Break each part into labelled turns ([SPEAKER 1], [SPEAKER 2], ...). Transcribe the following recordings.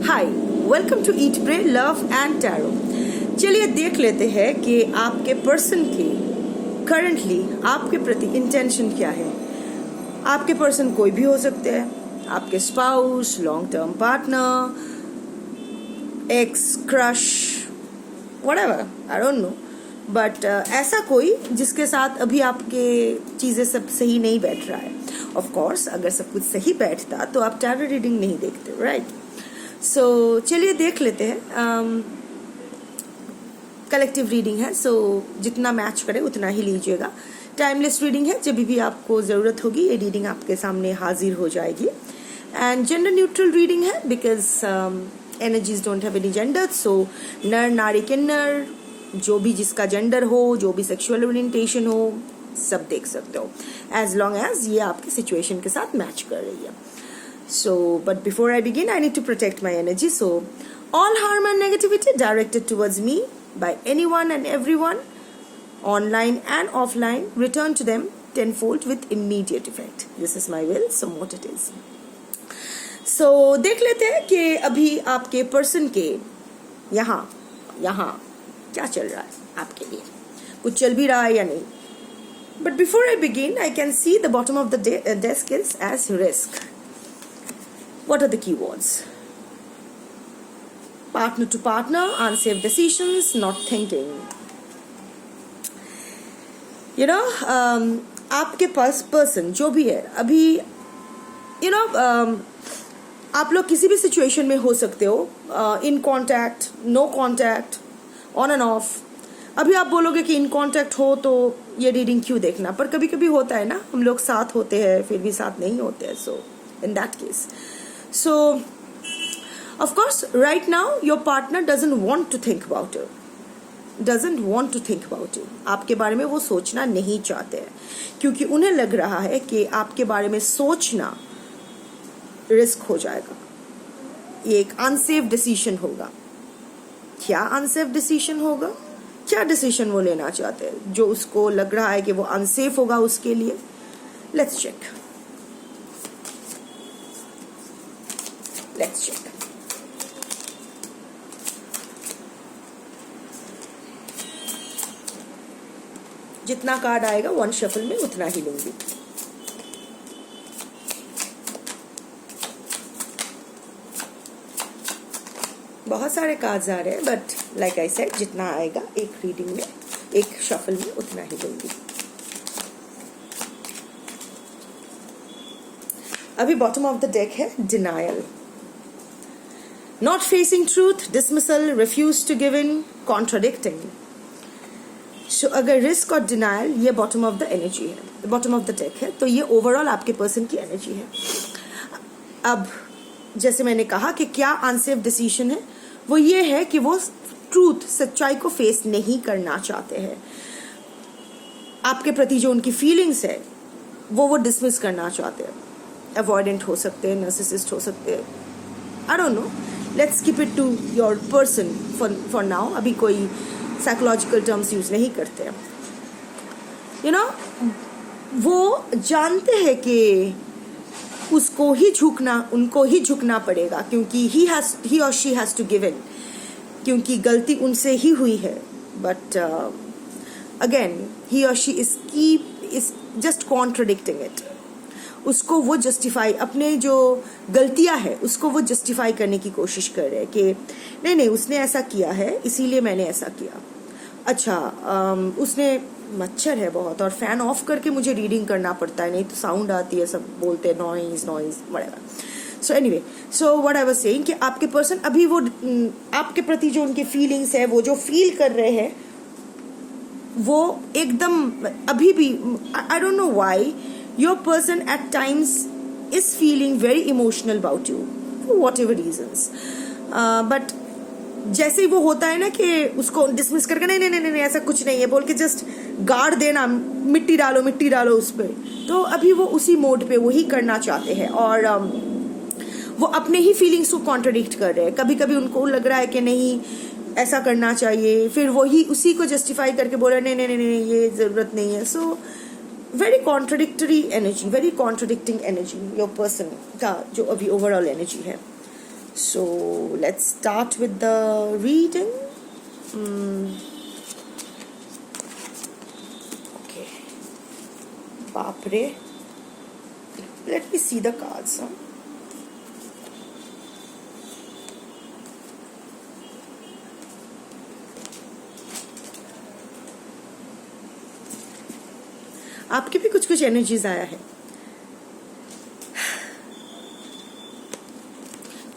[SPEAKER 1] Hi, welcome to eat pray love and tarot. चलिए देख लेते हैं कि आपके पर्सन की करंटली आपके प्रति इंटेंशन क्या है। आपके पर्सन कोई भी हो सकते हैं, आपके spouse, long term partner, x, crush, whatever, I don't no, but ऐसा कोई जिसके साथ अभी आपके चीज़ें सब सही नहीं बैठ रहा है। ऑफ कोर्स अगर सब कुछ सही बैठता तो आप टैरो रीडिंग नहीं देखते, राइट? सो चलिए देख लेते हैं। कलेक्टिव रीडिंग है, सो जितना मैच करे उतना ही लीजिएगा। टाइमलेस रीडिंग है, जब भी आपको ज़रूरत होगी ये रीडिंग आपके सामने हाजिर हो जाएगी। एंड जेंडर न्यूट्रल रीडिंग है because energies don't have any gender, so नर नारी किन्नर, जो भी जिसका जेंडर हो, जो भी सेक्सुअल ओरिएंटेशन हो, सब देख सकते हो एज लॉन्ग एज ये आपकी सिचुएशन के साथ मैच कर रही है। So, but before I begin, I need to protect my energy. So, all harm and negativity directed towards me by anyone and everyone, online and offline, return to them tenfold with immediate effect. This is my will, so what it is. So, देख लेते हैं कि अभी आपके person के यहाँ क्या चल रहा है आपके लिए, कुछ चल भी रहा है या नहीं। But before I begin, I can see the bottom of the desk is as risk. What are the keywords? Partner to partner, unsafe decisions, not thinking. You know, आपके पास पर्सन जो भी है अभी, you know, आप लोग किसी भी situation में हो सकते हो, in contact, no contact, on and off. अभी आप बोलोगे कि इन कॉन्टैक्ट हो तो ये रीडिंग क्यों देखना, पर कभी कभी होता है ना, हम लोग साथ होते हैं फिर भी साथ नहीं होते हैं। So in that case, so of course right now your partner doesn't want to think about you, आपके बारे में वो सोचना नहीं चाहते हैं, क्योंकि उन्हें लग रहा है कि आपके बारे में सोचना रिस्क हो जाएगा, ये एक अनसेफ डिसीजन होगा। क्या अनसेफ डिसीजन होगा, क्या डिसीजन वो लेना चाहते हैं जो उसको लग रहा है कि वो अनसेफ होगा उसके लिए? Let's check. जितना कार्ड आएगा वन शफल में उतना ही लूंगी। बहुत सारे कार्ड्स आ रहे हैं, बट लाइक आई सेड, जितना आएगा एक रीडिंग में, एक शफल में, उतना ही लूंगी। अभी बॉटम ऑफ द डेक है denial, not facing truth, dismissal, refuse to give in, contradicting. So अगर रिस्क और डिनायल ये बॉटम ऑफ द एनर्जी है, बॉटम ऑफ द डेक है, तो ये ओवरऑल आपके पर्सन की एनर्जी है। अब जैसे मैंने कहा कि क्या अनसेफ डिसीजन है, वो ये है कि वो ट्रूथ, सच्चाई को फेस नहीं करना चाहते हैं। आपके प्रति जो उनकी फीलिंग्स है वो डिसमिस करना चाहते हैं। अवॉइडेंट हो सकते हैं, नार्सिसिस्ट हो सकते हैं, I don't know, let's keep it to your person for now. अभी कोई साइकोलॉजिकल टर्म्स यूज नहीं करते हैं। यू नो, वो जानते हैं कि उनको ही झुकना पड़ेगा, क्योंकि he or she has to give in, क्योंकि गलती उनसे ही हुई है। But again he or she is just contradicting it. उसको वो जस्टिफाई, अपने जो गलतियां है उसको वो जस्टिफाई करने की कोशिश कर रहे हैं कि नहीं उसने ऐसा किया है इसीलिए मैंने ऐसा किया। अच्छा, उसने मच्छर है बहुत और फैन ऑफ करके मुझे रीडिंग करना पड़ता है, नहीं तो साउंड आती है, सब बोलते हैं noise whatever. So anyway, so what I was saying कि आपके पर्सन अभी वो आपके प्रति जो उनकी फीलिंग्स है, वो जो फील कर रहे हैं, वो एकदम अभी भी, आई don't know why your person at times is feeling very emotional about you for whatever reasons, but जैसे ही वो होता है ना कि उसको डिसमिस करके नहीं ऐसा कुछ नहीं है बोल के जस्ट गाड़ देना, मिट्टी डालो उस पर, तो अभी वो उसी मोड पे वही करना चाहते हैं। और वो अपने ही फीलिंग्स को कॉन्ट्रडिक्ट कर रहे हैं। कभी कभी उनको लग रहा है कि नहीं ऐसा करना चाहिए, फिर वही उसी को जस्टिफाई करके बोल रहे नहीं ये जरूरत नहीं है। सो very contradicting energy, your person का जो अभी ओवरऑल एनर्जी है। So let's start with the reading. Okay. Baap re. Let me see the cards. आपकी भी कुछ कुछ एनर्जीज आया है.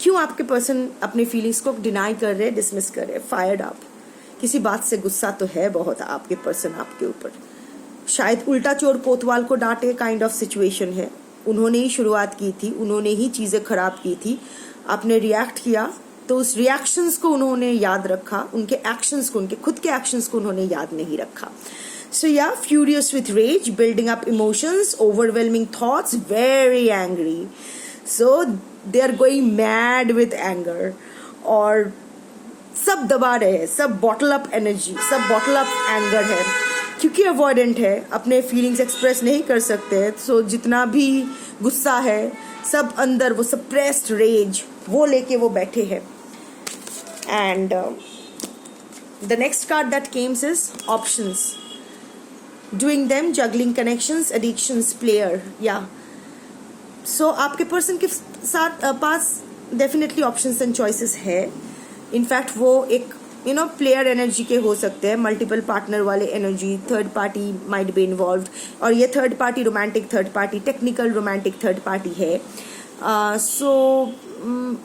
[SPEAKER 1] क्यों आपके पर्सन अपने फीलिंग्स को डिनाई कर रहे हैं, डिसमिस कर रहे हैं, फायर्ड अप, किसी बात से गुस्सा तो है बहुत आपके पर्सन आपके ऊपर. शायद उल्टा चोर कोतवाल को डांटे काइंड ऑफ सिचुएशन है. उन्होंने ही शुरुआत की थी, उन्होंने ही चीजें खराब की थी, आपने रिएक्ट किया तो उस रिएक्शंस को उन्होंने याद रखा, उनके एक्शंस को, उनके खुद के एक्शंस को उन्होंने याद नहीं रखा. So yeah, furious with rage, building up emotions, overwhelming thoughts, very angry. So they are going mad with anger. और सब दबा रहे हैं, सब बॉटल अप एनर्जी, सब बॉटल अप एंगर है. क्योंकि अवॉइडेंट है, अपने फीलिंग्स एक्सप्रेस नहीं कर सकते. सो जितना भी गुस्सा है सब अंदर, वो सप्रेस्ड रेज वो लेके वो बैठे हैं. And the next card that Kemps is options. Doing them, juggling connections, addictions, player. Yeah. So आपके पर्सन के साथ पास डेफिनेटली ऑप्शंस एंड चॉइसेस है. इनफैक्ट वो एक प्लेयर एनर्जी के हो सकते हैं, मल्टीपल पार्टनर वाले energy, third party might be involve. और ये third party romantic third party, technical romantic third party है. सो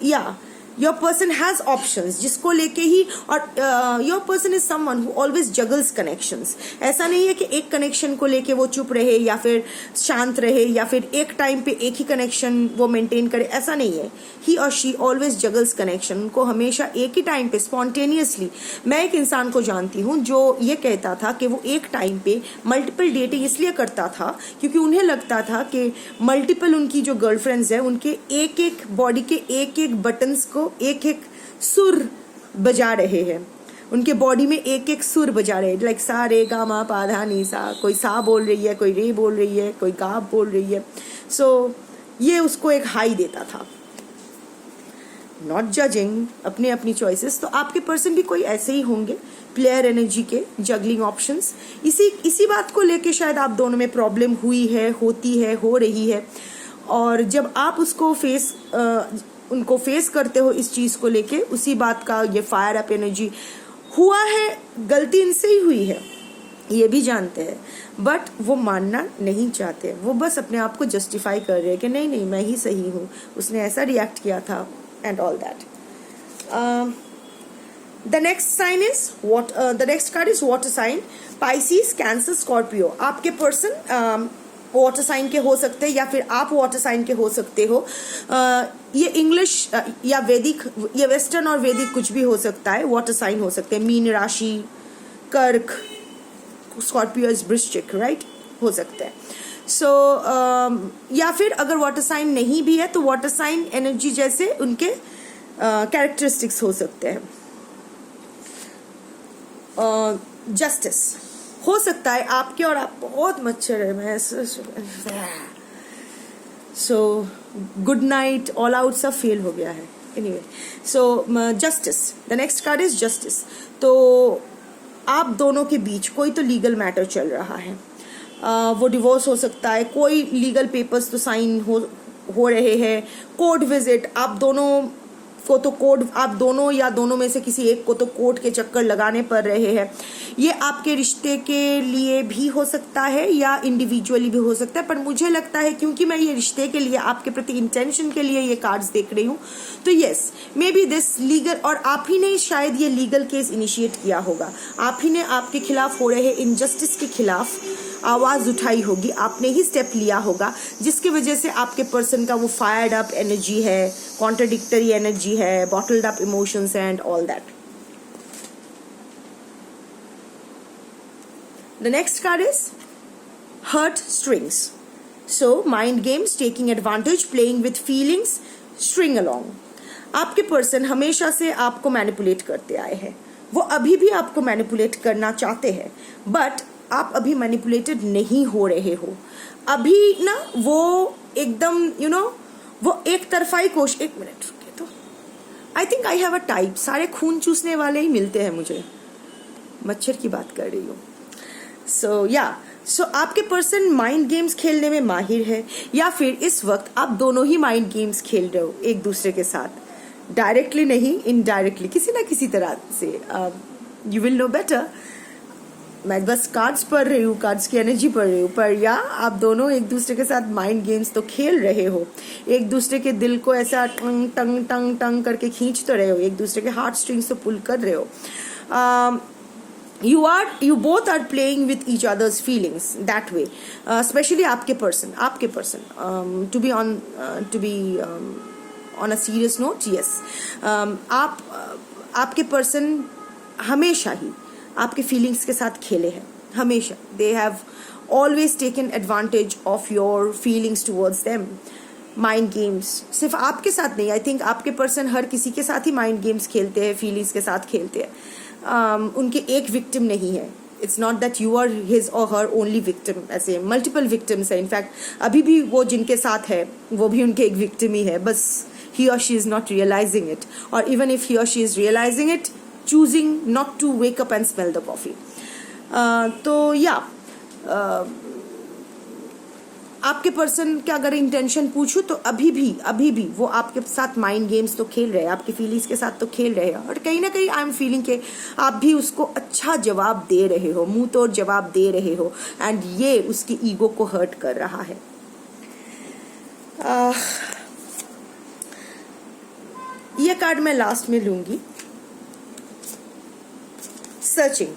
[SPEAKER 1] या योर पर्सन हैज ऑप्शंस जिसको लेके ही. और your person is someone who always जगल्स connections. ऐसा नहीं है कि एक कनेक्शन को लेके वो चुप रहे या फिर शांत रहे या फिर एक टाइम पे एक ही कनेक्शन वो मेंटेन करे, ऐसा नहीं है. ही और शी ऑलवेज जगल्स कनेक्शन. उनको हमेशा एक ही टाइम पे स्पॉन्टेनियसली. मैं एक इंसान को जानती हूँ जो ये कहता था कि वो एक टाइम पे मल्टीपल डेटिंग इसलिए करता था क्योंकि उन्हें लगता था कि मल्टीपल उनकी जो गर्लफ्रेंड्स है उनके एक एक बॉडी के एक एक बटन्स को एक एक सुर बजा रहे हैं, उनके बॉडी में एक एक सुर बजा रहे हैं. लाइक सा रे गा मा पा धा नी सा. कोई सा बोल रही है, कोई रे बोल रही है, कोई गा बोल रही है. सो ये उसको एक हाई देता था. नॉट जजिंग, अपने अपनी चॉइसेस. तो आपके पर्सन भी कोई ऐसे ही होंगे, प्लेयर एनर्जी के, जगलिंग ऑप्शंस. इसी बात को लेके शायद आप दोनों में प्रॉब्लम हुई है, होती है, हो रही है. और जब आप उसको उनको फेस करते हो इस चीज को लेके, उसी बात का ये फायर अप एनर्जी हुआ है. गलती इनसे ही हुई है, ये भी जानते हैं, बट वो मानना नहीं चाहते. वो बस अपने आप को जस्टिफाई कर रहे हैं कि नहीं नहीं मैं ही सही हूँ, उसने ऐसा रिएक्ट किया था and all that. The next sign is the next card is water sign. Pisces, Cancer, Scorpio. आपके पर्सन वाटर साइन के हो सकते हैं या फिर आप वाटर साइन के हो सकते हो. ये इंग्लिश या वैदिक, ये वेस्टर्न और वैदिक कुछ भी हो सकता है. वाटर साइन हो सकते हैं, मीन राशि, कर्क, स्कॉर्पियो, वृश्चिक, राइट, हो सकते हैं. सो या फिर अगर वाटर साइन नहीं भी है तो वाटर साइन एनर्जी जैसे उनके कैरेक्टरिस्टिक्स हो सकते हैं. जस्टिस हो सकता है आपके, और आप बहुत मच्छर है. मैं so good night, all out सब फेल हो गया है. Anyway, so justice, the next card is justice. तो आप दोनों के बीच कोई तो लीगल मैटर चल रहा है. वो डिवोर्स हो सकता है, कोई लीगल पेपर्स तो साइन हो रहे हैं, कोर्ट विजिट. आप दोनों को तो कोर्ट, आप दोनों या दोनों में से किसी एक को तो कोर्ट के चक्कर लगाने पड़ रहे हैं. ये आपके रिश्ते के लिए भी हो सकता है या इंडिविजुअली भी हो सकता है. पर मुझे लगता है क्योंकि मैं ये रिश्ते के लिए, आपके प्रति इंटेंशन के लिए ये कार्ड्स देख रही हूँ, तो yes may be this legal. और आप ही ने शायद ये लीगल केस इनिशिएट किया होगा, आप ही ने आपके खिलाफ हो रहे इनजस्टिस के खिलाफ आवाज उठाई होगी, आपने ही स्टेप लिया होगा, जिसकी वजह से आपके पर्सन का वो फायर्ड अप एनर्जी है, कॉन्ट्रडिक्टरी एनर्जी है, bottled up emotions and all that. The next card is hurt strings. So mind games, taking advantage, playing with feelings, string along. आपके पर्सन हमेशा से आपको मैनिपुलेट करते आए हैं. वो अभी भी आपको मैनिपुलेट करना चाहते हैं, बट आप अभी मैनिपुलेटेड नहीं हो रहे हो. अभी ना वो एकदम वो एक तरफा ही कोशिश. एक मिनट रुकिए, तो I think I have a type, सारे खून चूसने वाले ही मिलते हैं मुझे। मच्छर की बात कर रही हूँ। सो आपके पर्सन माइंड गेम्स खेलने में माहिर है, या फिर इस वक्त आप दोनों ही माइंड गेम्स खेल रहे हो एक दूसरे के साथ, डायरेक्टली नहीं, इनडायरेक्टली, किसी ना किसी तरह से। You will know better. मैं बस कार्ड्स पढ़ रही हूँ, कार्ड्स की एनर्जी पढ़ रही हूँ, पर या आप दोनों एक दूसरे के साथ माइंड गेम्स तो खेल रहे हो, एक दूसरे के दिल को ऐसा टंग टंग टंग टंग करके खींच तो रहे हो, एक दूसरे के हार्ट स्ट्रिंग्स तो पुल कर रहे हो। you both are playing with each other's feelings that way, especially आपके person to be on a serious note, yes, आपके person हमेशा ही आपके feelings के साथ खेले हैं, हमेशा। they have always taken advantage of your feelings towards them. Mind games सिर्फ आपके साथ नहीं, आई थिंक आपके पर्सन हर किसी के साथ ही माइंड गेम्स खेलते हैं, फीलिंग्स के साथ खेलते हैं। उनके एक विक्टिम नहीं है। It's not that you are his or her only victim, ऐसे मल्टीपल विक्टिम्स है। इनफैक्ट अभी भी वो जिनके साथ है वो भी उनके एक विक्टिम ही है, बस he or she is not realizing it, or even if he or she is realizing it, choosing not to wake up and smell the coffee. तो या आपके पर्सन के अगर इंटेंशन पूछूं तो अभी भी वो आपके साथ माइंड गेम्स तो खेल रहे हैं, आपकी फीलिंग्स के साथ तो खेल रहे हैं, और कहीं ना कहीं आई एम फीलिंग के आप भी उसको अच्छा जवाब दे रहे हो, मुंह तोड़ जवाब दे रहे हो, एंड ये उसकी ईगो को हर्ट कर रहा है। ये कार्ड मैं लास्ट में लूंगी। सर्चिंग,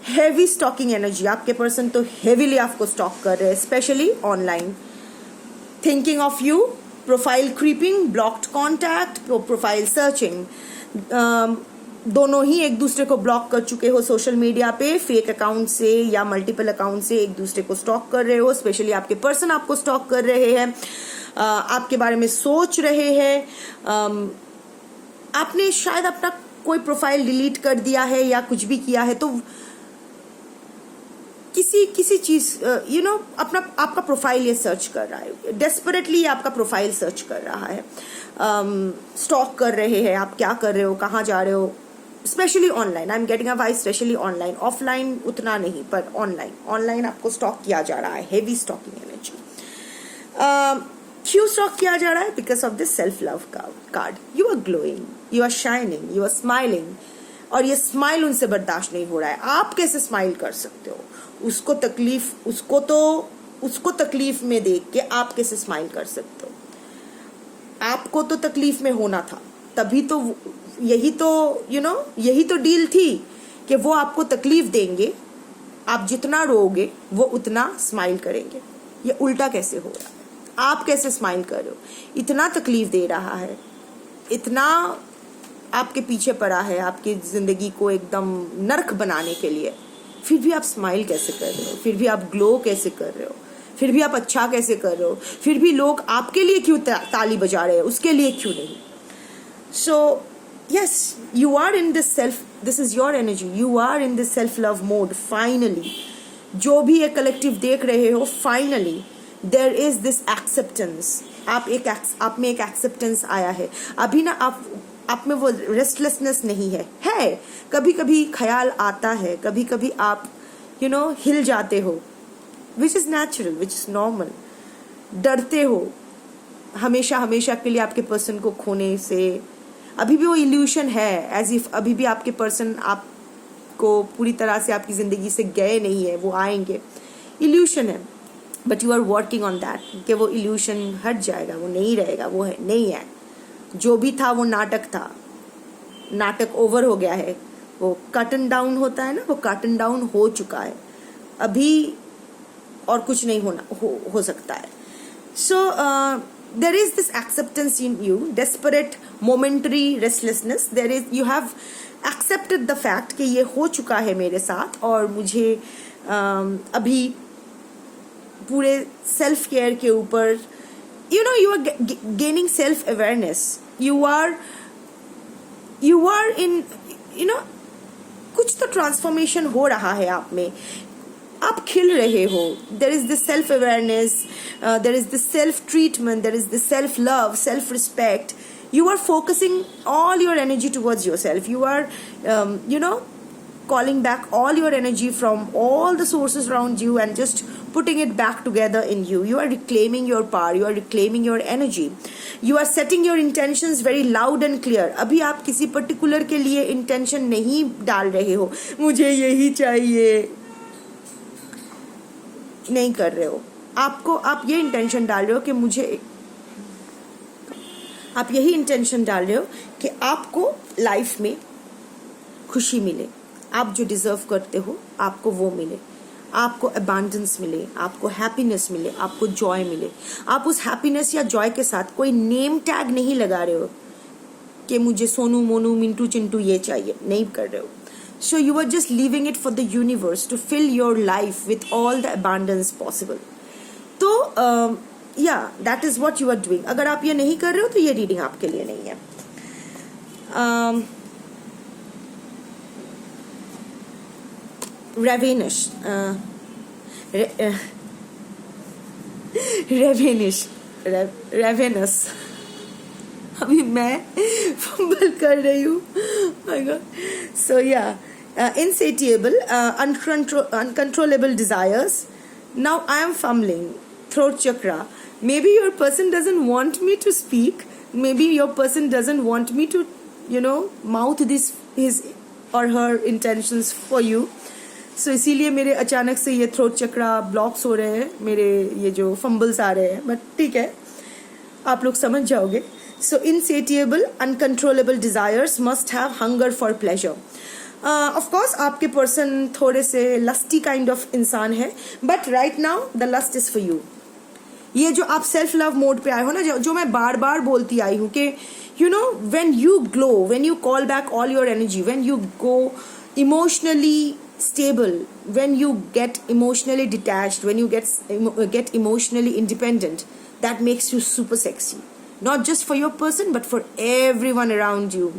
[SPEAKER 1] हेवी स्टॉकिंग एनर्जी, आपके पर्सन तो हेवीली आपको स्टॉक कर रहे हैं, specially online. Thinking of you, profile creeping, blocked contact, profile searching, दोनों ही एक दूसरे को ब्लॉक कर चुके हो सोशल मीडिया पे, फेक अकाउंट से या मल्टीपल अकाउंट से एक दूसरे को स्टॉक कर रहे हो। स्पेशली आपके पर्सन आपको स्टॉक कर रहे हैं, आपके बारे में सोच रहे हैं। आपने शायद अपना कोई प्रोफाइल डिलीट कर दिया है या कुछ भी किया है, तो किसी चीज अपना आपका प्रोफाइल ये सर्च कर रहा है, डेस्परेटली आपका प्रोफाइल सर्च कर रहा है, स्टॉक कर रहे हैं, आप क्या कर रहे हो, कहाँ जा रहे हो। Specially online, I am getting a vice, specially online, offline उतना नहीं, पर ऑनलाइन आपको स्टॉक किया जा रहा है, हेवी स्टॉकिंग एनर्जी। क्यों स्टॉक किया जा रहा है? Because of this self love card. You are glowing, you are shining, you are smiling, और ये स्माइल उनसे बर्दाश्त नहीं हो रहा है। आप कैसे स्माइल कर सकते हो? उसको तकलीफ में देख के आप कैसे स्माइल कर सकते हो? आपको तो तकलीफ में होना था, तभी तो यही तो डील थी कि वो आपको तकलीफ देंगे, आप जितना रोओगे वो उतना स्माइल करेंगे। ये उल्टा कैसे हो रहा है? आप कैसे स्माइल कर रहे हो? इतना तकलीफ दे रहा है, इतना आपके पीछे पड़ा है आपकी जिंदगी को एकदम नर्क बनाने के लिए, फिर भी आप स्माइल कैसे कर रहे हो? फिर भी आप ग्लो कैसे कर रहे हो? फिर भी आप अच्छा कैसे कर रहे हो? फिर भी लोग आपके लिए क्यों ताली बजा रहे हैं, उसके लिए क्यों नहीं? So yes, you are in this is your energy, you are in this self love mode. Finally जो भी ये कलेक्टिव देख रहे हो, finally there is this acceptance. आप में एक एक्सेप्टेंस आया है। अभी ना आप में वो रेस्टलेसनेस नहीं है। कभी कभी ख्याल आता है, कभी कभी आप हिल जाते हो, which is natural, which is normal. डरते हो हमेशा के लिए आपके पर्सन को खोने से। अभी भी वो इल्यूशन है, एज इफ अभी भी आपके पर्सन आपको पूरी तरह से आपकी जिंदगी से गए नहीं है, वो आएंगे। इल्यूशन है, but you are working on that कि वो इल्यूशन हट जाएगा, वो नहीं रहेगा, वो नहीं है। जो भी था वो नाटक था, नाटक ओवर हो गया है। वो कर्टन डाउन होता है ना, वो कर्टन डाउन हो चुका है, अभी और कुछ नहीं हो सकता है। So there is this acceptance in you, desperate momentary restlessness. There is, you have accepted the fact कि ये हो चुका है मेरे साथ, और मुझे अभी पूरे सेल्फ केयर के ऊपर you are gaining self awareness, you are in कुछ तो ट्रांसफॉर्मेशन हो रहा है आप में, आप खिल रहे हो। there is this self awareness, there is this self treatment, there is this self love, self respect, You are focusing all your energy towards yourself. You are calling back all your energy from all the sources around you and just putting it back together in you. You are reclaiming your power. You are reclaiming your energy. You are setting your intentions very loud and clear. अभी आप किसी particular के लिए intention नहीं डाल रहे हो, मुझे यही चाहिए, नहीं कर रहे हो. आप ये इंटेंशन डाल रहे हो कि आप यही इंटेंशन डाल रहे हो कि आपको लाइफ में खुशी मिले, आप जो डिजर्व करते हो आपको वो मिले, आपको अबंडेंस मिले, आपको हैप्पीनेस मिले, आपको जॉय मिले. आप उस हैप्पीनेस या जॉय के साथ कोई नेम टैग नहीं लगा रहे हो कि मुझे सोनू मोनू मिंटू चिंटू ये चाहिए, नहीं कर रहे हो. So you are just leaving it for the universe to fill your life with all the abundance possible. तो that is what you are doing. अगर आप ये नहीं कर रहे हो तो ये रीडिंग आपके लिए नहीं है. रेवेनस अभी मैं फंबल कर रही हूँ. My God. So insatiable, uncontrollable desires. Now I am fumbling. Throat chakra. Maybe your person doesn't want me to speak. Maybe your person doesn't want me to, mouth his or her intentions for you. So इसीलिए मेरे अचानक से ये throat चक्रा blocks हो रहे हैं, मेरे ये जो फंबल्स आ रहे हैं. बट ठीक है, आप लोग समझ जाओगे. So insatiable, uncontrollable desires must have hunger for pleasure. Of course आपके पर्सन थोड़े से लस्टी काइंड ऑफ इंसान है, but right now the lust is for you. ये जो आप सेल्फ लव मोड पे आए हो ना, जो मैं बार बार बोलती आई हूँ कि when you glow, when you call back all your energy, when you go emotionally stable, when you get emotionally detached, when you get emotionally independent, that makes you super sexy, not just for your person but for everyone around you.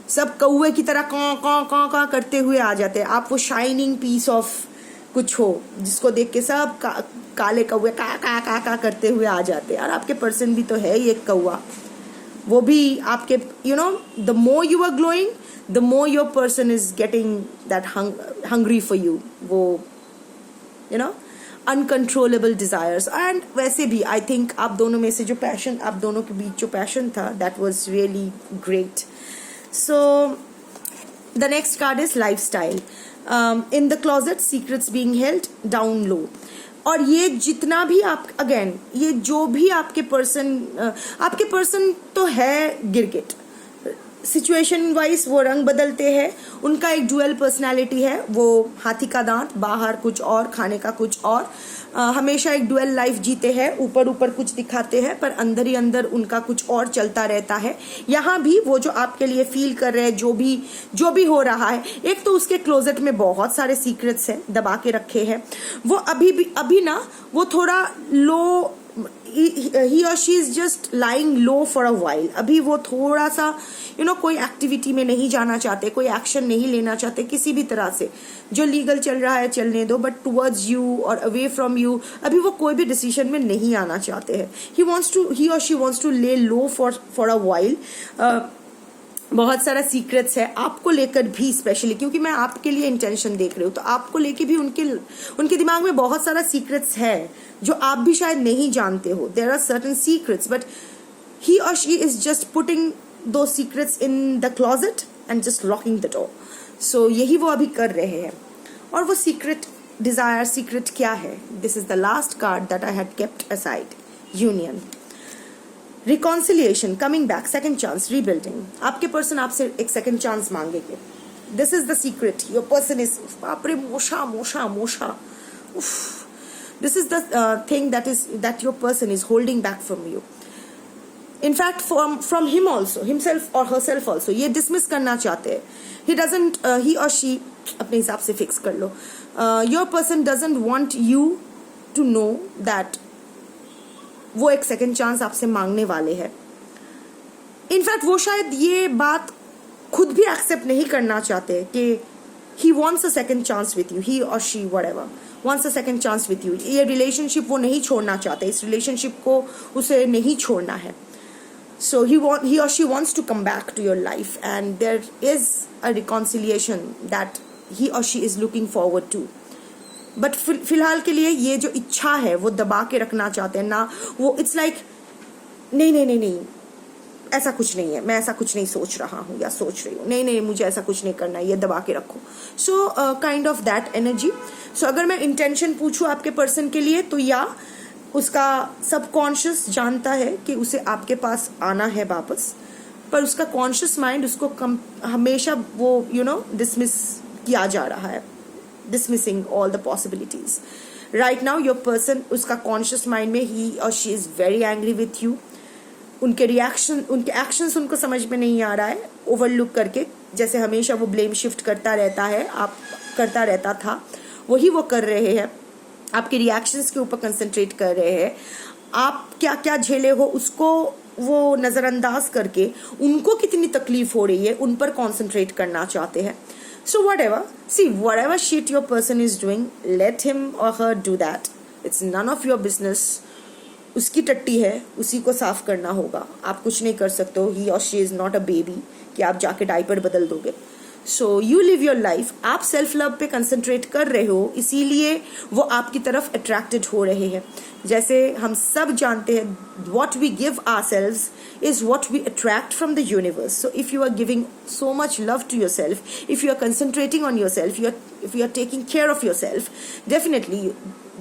[SPEAKER 1] सब कौवे की तरह कां करते हुए आ जाते हैं. आप वो शाइनिंग पीस ऑफ कुछ हो जिसको देख के सब काले कौवे का करते हुए आ जाते हैं. और आपके पर्सन भी तो है ही एक कौवा, वो भी आपके the more you are glowing, the more your person is getting that hungry for you, वो uncontrollable desires. And वैसे भी I think आप दोनों में से जो पैशन, आप दोनों के बीच जो पैशन था, that was really great. So the next card is lifestyle. In the closet, secrets being held down low. और ये जितना भी आप अगेन ये जो भी आपके पर्सन तो है गिरगिट, सिचुएशन वाइज वो रंग बदलते हैं. उनका एक डुअल पर्सनालिटी है, वो हाथी का दांत, बाहर कुछ और, खाने का कुछ और. हमेशा एक डुअल लाइफ जीते हैं, ऊपर कुछ दिखाते हैं पर अंदर ही अंदर उनका कुछ और चलता रहता है. यहाँ भी वो जो आपके लिए फील कर रहे हैं, जो भी हो रहा है, एक तो उसके क्लोजेट में बहुत सारे सीक्रेट्स हैं, दबा के रखे हैं. वो अभी ना वो थोड़ा लो, he or she is just lying low for a while. अभी वो थोड़ा सा कोई एक्टिविटी में नहीं जाना चाहते, कोई एक्शन नहीं लेना चाहते किसी भी तरह से. जो लीगल चल रहा है चलने दो, बट टुवर्ड्स यू और अवे फ्रॉम यू अभी वो कोई भी डिसीजन में नहीं आना चाहते हैं. he or she wants to lay low for a while. बहुत सारा सीक्रेट्स है आपको लेकर भी, स्पेशली क्योंकि मैं आपके लिए इंटेंशन देख रही हूँ, तो आपको लेके भी उनके दिमाग में बहुत सारा सीक्रेट्स है जो आप भी शायद नहीं जानते हो. There are certain secrets but he or she is just putting those secrets in the closet and just locking the door. So यही वो अभी कर रहे हैं. और वो सीक्रेट डिजायर, सीक्रेट क्या है? This is the last card that I had kept aside. Union, reconciliation, coming back, second chance, rebuilding. आपके पर्सन आपसे एक सेकेंड चांस मांगेंगे. This is the secret. Your person is बापरे मोशा. This is the thing that your person is holding back from you. In fact, from him also, himself or herself also, ये dismiss करना चाहते हैं. He or she अपने हिसाब से fix कर लो. Your person doesn't want you to know that वो एक second chance आपसे मांगने वाले हैं. In fact, वो शायद ये बात खुद भी accept नहीं करना चाहते कि he wants a second chance with you. He or she, whatever, wants a second chance with you. ये रिलेशनशिप वो नहीं छोड़ना चाहते, इस रिलेशनशिप को उसे नहीं छोड़ना है. So he or she wants to come back to your life, and there is a reconciliation that he or she is looking forward to. But फिलहाल के लिए ये जो इच्छा है वो दबा के रखना चाहते हैं ना, वो इट्स लाइक नहीं नहीं नहीं नहीं, ऐसा कुछ नहीं है, मैं ऐसा कुछ नहीं सोच रहा हूँ या सोच रही हूँ, नहीं नहीं मुझे ऐसा कुछ नहीं करना है, ये दबा के रखो. So kind of that energy. So अगर मैं इंटेंशन पूछूँ आपके पर्सन के लिए, तो या उसका सबकॉन्शियस जानता है कि उसे आपके पास आना है वापस, पर उसका कॉन्शियस माइंड उसको हमेशा वो डिसमिस किया जा रहा है, dismissing all the possibilities. Right now your person, उसका conscious mind में he or she is very angry with you. उनके रिएक्शन, उनके एक्शंस उनको समझ में नहीं आ रहा है, ओवरलुक करके, जैसे हमेशा वो ब्लेम शिफ्ट करता रहता है, आप करता रहता था, वही वो कर रहे हैं, आपके रिएक्शंस के ऊपर कंसंट्रेट कर रहे हैं, आप क्या क्या झेले हो उसको वो नज़रअंदाज करके उनको कितनी तकलीफ हो रही है उन पर कॉन्सेंट्रेट करना चाहते हैं. So whatever shit your person is doing, let him or her do that. It's none of your business. उसकी टट्टी है, उसी को साफ करना होगा, आप कुछ नहीं कर सकते हो. He or she is not a baby कि आप जाके डायपर बदल दोगे. So you live your life. आप सेल्फ लव पे कंसंट्रेट कर रहे हो, इसीलिए वो आपकी तरफ अट्रैक्टेड हो रहे हैं. जैसे हम सब जानते हैं, what we give ourselves is what we attract from the universe. So if you are giving so much love to yourself, if you are concentrating on yourself, if you are taking care of yourself, definitely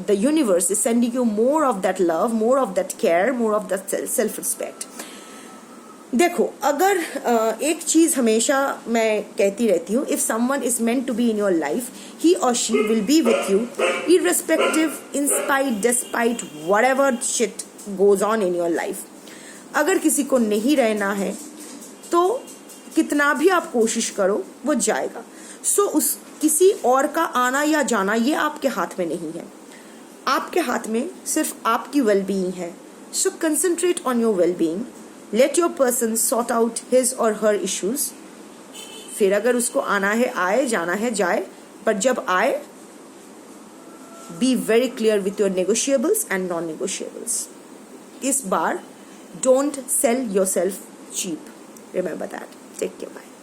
[SPEAKER 1] the universe is sending you more of that love, more of that care, more of that self-respect. देखो, अगर एक चीज हमेशा मैं कहती रहती हूँ, if someone is meant to be in your life, he or she will be with you irrespective, in spite, despite whatever shit goes on in your life. अगर किसी को नहीं रहना है तो कितना भी आप कोशिश करो वो जाएगा. सो उस किसी और का आना या जाना ये आपके हाथ में नहीं है, आपके हाथ में सिर्फ आपकी वेल बीइंग है. So concentrate on your well being. Let your person sort out his or her issues. फिर अगर उसको आना है आए, जाना है जाए, पर जब आए be very clear with your negotiables and non-negotiables. इस बार don't sell yourself cheap. Remember that. Take care. Bye.